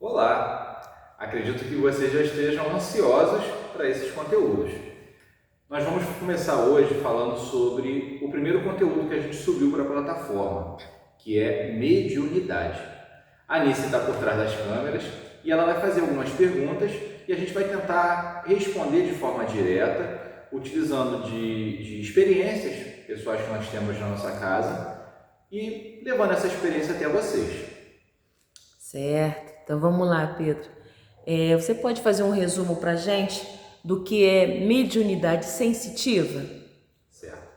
Olá! Acredito que vocês já estejam ansiosos para esses conteúdos. Nós vamos começar hoje falando sobre o primeiro conteúdo que a gente subiu para a plataforma, que é mediunidade. A Anice está por trás das câmeras e ela vai fazer algumas perguntas e a gente vai tentar responder de forma direta, utilizando de experiências pessoais que nós temos na nossa casa e levando essa experiência até vocês. Certo, então vamos lá, Pedro. Você pode fazer um resumo para a gente do que é mediunidade sensitiva? Certo.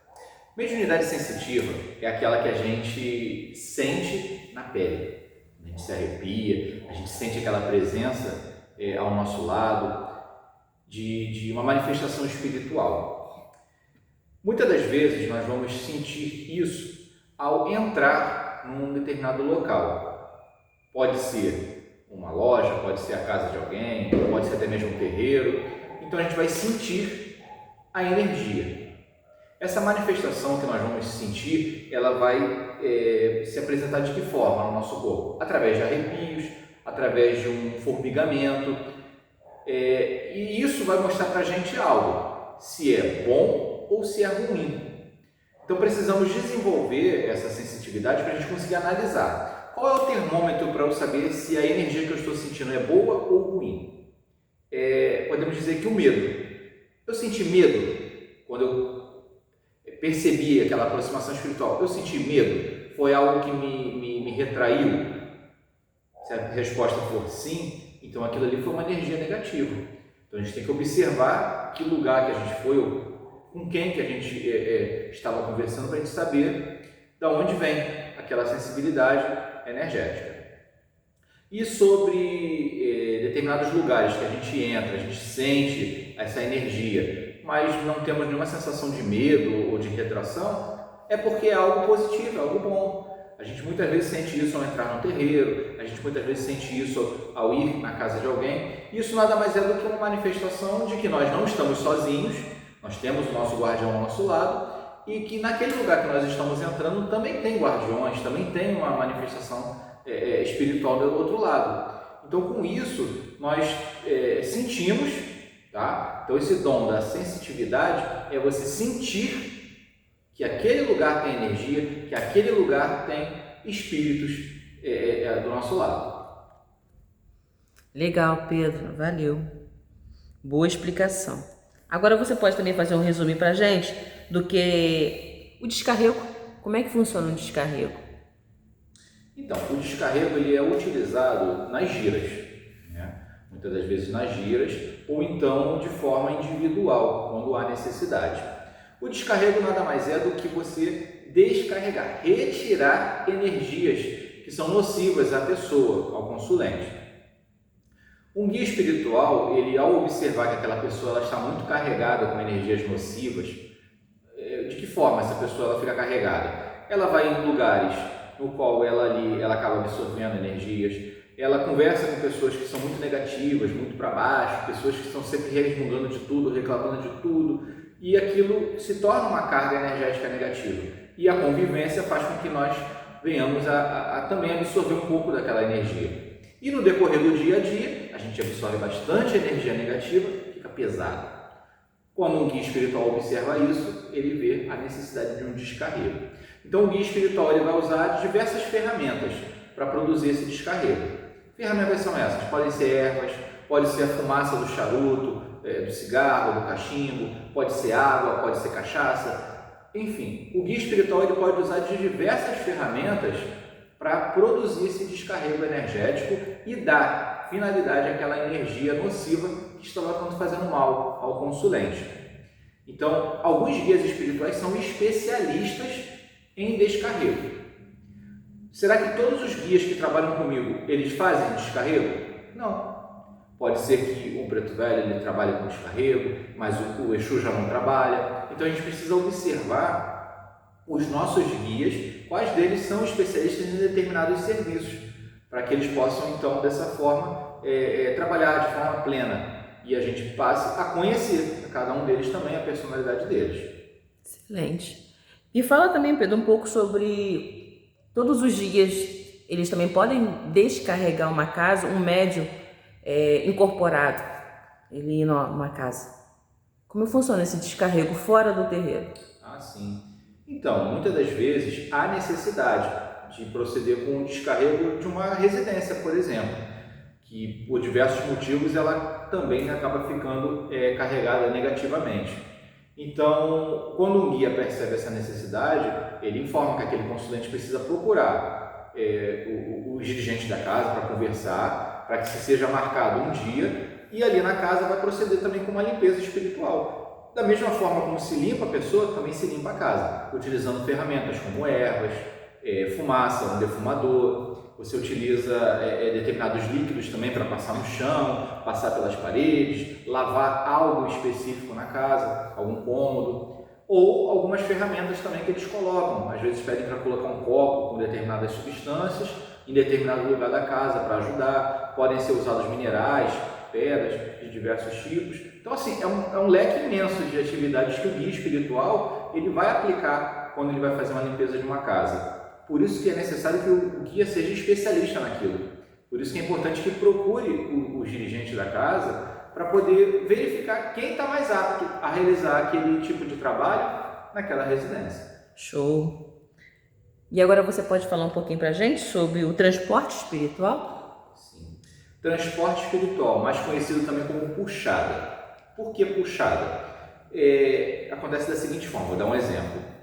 Mediunidade sensitiva é aquela que a gente sente na pele. A gente se arrepia, a gente sente aquela presença ao nosso lado de uma manifestação espiritual. Muitas das vezes nós vamos sentir isso ao entrar num determinado local. Pode ser uma loja, pode ser a casa de alguém, pode ser até mesmo um terreiro. Então a gente vai sentir a energia. Essa manifestação que nós vamos sentir, ela vai se apresentar de que forma no nosso corpo? Através de arrepios, através de um formigamento. E isso vai mostrar para a gente algo, se é bom ou se é ruim. Então precisamos desenvolver essa sensitividade para a gente conseguir analisar. Qual é o termômetro para eu saber se a energia que eu estou sentindo é boa ou ruim? Podemos dizer que o medo. Eu senti medo quando eu percebi aquela aproximação espiritual. Eu senti medo? Foi algo que me retraiu? Se a resposta for sim, então aquilo ali foi uma energia negativa. Então a gente tem que observar que lugar que a gente foi, ou com quem que a gente estava conversando, para a gente saber de onde vem aquela sensibilidade energética. E sobre determinados lugares que a gente entra, a gente sente essa energia, mas não temos nenhuma sensação de medo ou de retração, é porque é algo positivo, é algo bom. A gente muitas vezes sente isso ao entrar no terreiro, a gente muitas vezes sente isso ao ir na casa de alguém. Isso nada mais é do que uma manifestação de que nós não estamos sozinhos, nós temos o nosso guardião ao nosso lado, e que naquele lugar que nós estamos entrando também tem guardiões, também tem uma manifestação espiritual do outro lado. Então, com isso, nós sentimos, tá? Então, esse dom da sensitividade é você sentir que aquele lugar tem energia, que aquele lugar tem espíritos do nosso lado. Legal, Pedro, valeu. Boa explicação. Agora você pode também fazer um resumo para a gente do que o descarrego. Como é que funciona o descarrego? Então, o descarrego ele é utilizado nas giras, né? Muitas das vezes nas giras, ou então de forma individual, quando há necessidade. O descarrego nada mais é do que você descarregar, retirar energias que são nocivas à pessoa, ao consulente. Um guia espiritual, ele ao observar que aquela pessoa ela está muito carregada com energias nocivas, de que forma essa pessoa ela fica carregada? Ela vai em lugares no qual ela acaba absorvendo energias, ela conversa com pessoas que são muito negativas, muito para baixo, pessoas que estão sempre resmungando de tudo, reclamando de tudo, e aquilo se torna uma carga energética negativa. E a convivência faz com que nós venhamos a também absorver um pouco daquela energia. E no decorrer do dia a dia, a gente absorve bastante energia negativa, fica pesado. Quando um guia espiritual observa isso, ele vê a necessidade de um descarrego. Então o guia espiritual ele vai usar diversas ferramentas para produzir esse descarrego. Ferramentas são essas, podem ser ervas, pode ser a fumaça do charuto, do cigarro, do cachimbo, pode ser água, pode ser cachaça. Enfim, o guia espiritual ele pode usar de diversas ferramentas para produzir esse descarrego energético e dar finalidade àquela energia nociva que estava tanto fazendo mal ao consulente. Então, alguns guias espirituais são especialistas em descarrego. Será que todos os guias que trabalham comigo, eles fazem descarrego? Não. Pode ser que o preto velho ele trabalhe com descarrego, mas o Exu já não trabalha. Então a gente precisa observar os nossos guias, quais deles são especialistas em determinados serviços, para que eles possam, então, dessa forma, trabalhar de forma plena e a gente passe a conhecer a cada um deles também a personalidade deles. Excelente. E fala também, Pedro, um pouco sobre todos os dias eles também podem descarregar uma casa, um médium incorporado, ele ir numa casa. Como funciona esse descarrego fora do terreiro? Ah, sim. Então, muitas das vezes há necessidade de proceder com o descarrego de uma residência, por exemplo, que por diversos motivos ela também acaba ficando carregada negativamente. Então, quando um guia percebe essa necessidade, ele informa que aquele consulente precisa procurar os dirigentes da casa para conversar, para que se seja marcado um dia, e ali na casa vai proceder também com uma limpeza espiritual. Da mesma forma como se limpa a pessoa, também se limpa a casa, utilizando ferramentas como ervas, fumaça, um defumador. Você utiliza determinados líquidos também para passar no chão, passar pelas paredes, lavar algo específico na casa, algum cômodo, ou algumas ferramentas também que eles colocam. Às vezes pedem para colocar um copo com determinadas substâncias em determinado lugar da casa para ajudar. Podem ser usados minerais, pedras de diversos tipos. Então, assim, é um leque imenso de atividades que o guia espiritual ele vai aplicar quando ele vai fazer uma limpeza de uma casa. Por isso que é necessário que o guia seja especialista naquilo. Por isso que é importante que procure os dirigentes da casa para poder verificar quem está mais apto a realizar aquele tipo de trabalho naquela residência. Show! E agora você pode falar um pouquinho para a gente sobre o transporte espiritual? Sim. Transporte espiritual, mais conhecido também como puxada. Por que puxada? Acontece da seguinte forma, vou dar um exemplo.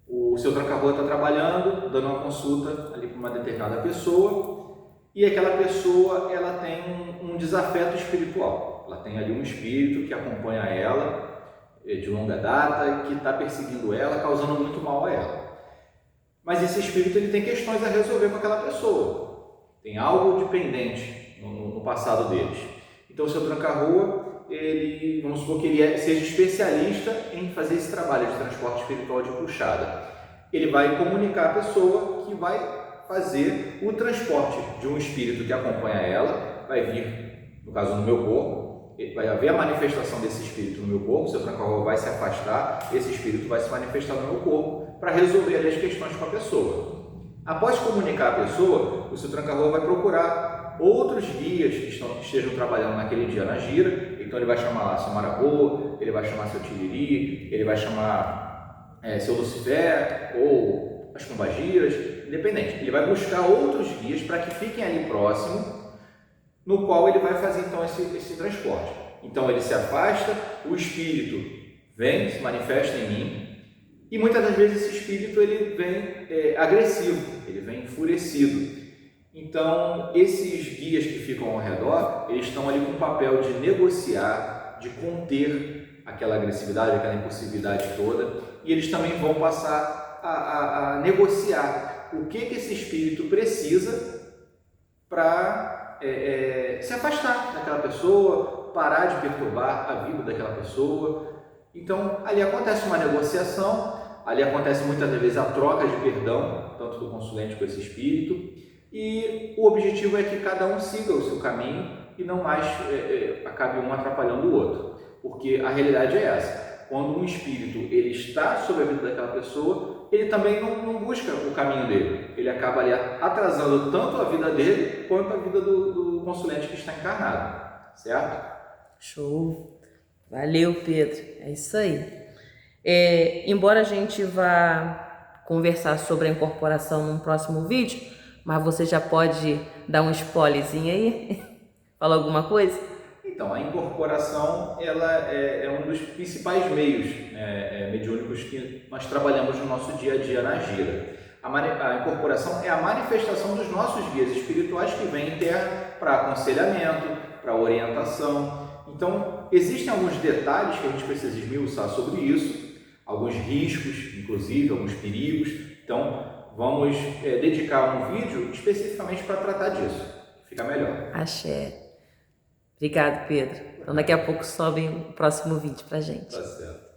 O seu tranca-rua está trabalhando, dando uma consulta ali para uma determinada pessoa e aquela pessoa ela tem um desafeto espiritual. Ela tem ali um espírito que acompanha ela de longa data, que está perseguindo ela, causando muito mal a ela. Mas esse espírito ele tem questões a resolver com aquela pessoa. Tem algo de pendente no passado deles. Então o seu tranca-rua, vamos supor que ele seja especialista em fazer esse trabalho de transporte espiritual de puxada. Ele vai comunicar a pessoa que vai fazer o transporte de um espírito que acompanha ela, vai vir, no caso, no meu corpo, vai haver a manifestação desse espírito no meu corpo, o seu tranca-rua vai se afastar, esse espírito vai se manifestar no meu corpo para resolver ali as questões com a pessoa. Após comunicar a pessoa, o seu tranca-rua vai procurar outros guias que estejam trabalhando naquele dia na gira. Então ele vai chamar lá seu Marabô, ele vai chamar seu Tiriri, ele vai chamar seu Lucifer ou as pombagiras, independente. Ele vai buscar outros guias para que fiquem ali próximo, no qual ele vai fazer então esse transporte. Então ele se afasta, o espírito vem, se manifesta em mim, e muitas das vezes esse espírito ele vem agressivo, ele vem enfurecido. Então, esses guias que ficam ao redor, eles estão ali com o papel de negociar, de conter aquela agressividade, aquela impulsividade toda, e eles também vão passar a negociar o que esse espírito precisa para se afastar daquela pessoa, parar de perturbar a vida daquela pessoa. Então, ali acontece uma negociação, ali acontece muitas vezes a troca de perdão, tanto do consulente com esse espírito, e o objetivo é que cada um siga o seu caminho e não mais acabe um atrapalhando o outro, porque a realidade é essa: quando um espírito ele está sobre a vida daquela pessoa, ele também não busca o caminho dele, ele acaba ali atrasando tanto a vida dele quanto a vida do consulente que está encarnado, certo? Show! Valeu, Pedro, é isso aí. Embora a gente vá conversar sobre a incorporação num próximo vídeo, mas você já pode dar um spoilerzinho aí? Fala alguma coisa? Então, a incorporação ela é um dos principais meios mediúnicos que nós trabalhamos no nosso dia a dia na gira. A incorporação é a manifestação dos nossos guias espirituais que vêm em terra para aconselhamento, para orientação. Então, existem alguns detalhes que a gente precisa esmiuçar sobre isso, alguns riscos, inclusive, alguns perigos. Então, vamos dedicar um vídeo especificamente para tratar disso. Fica melhor. Axé. Obrigado, Pedro. Então daqui a pouco sobe o próximo vídeo pra gente. Tá certo.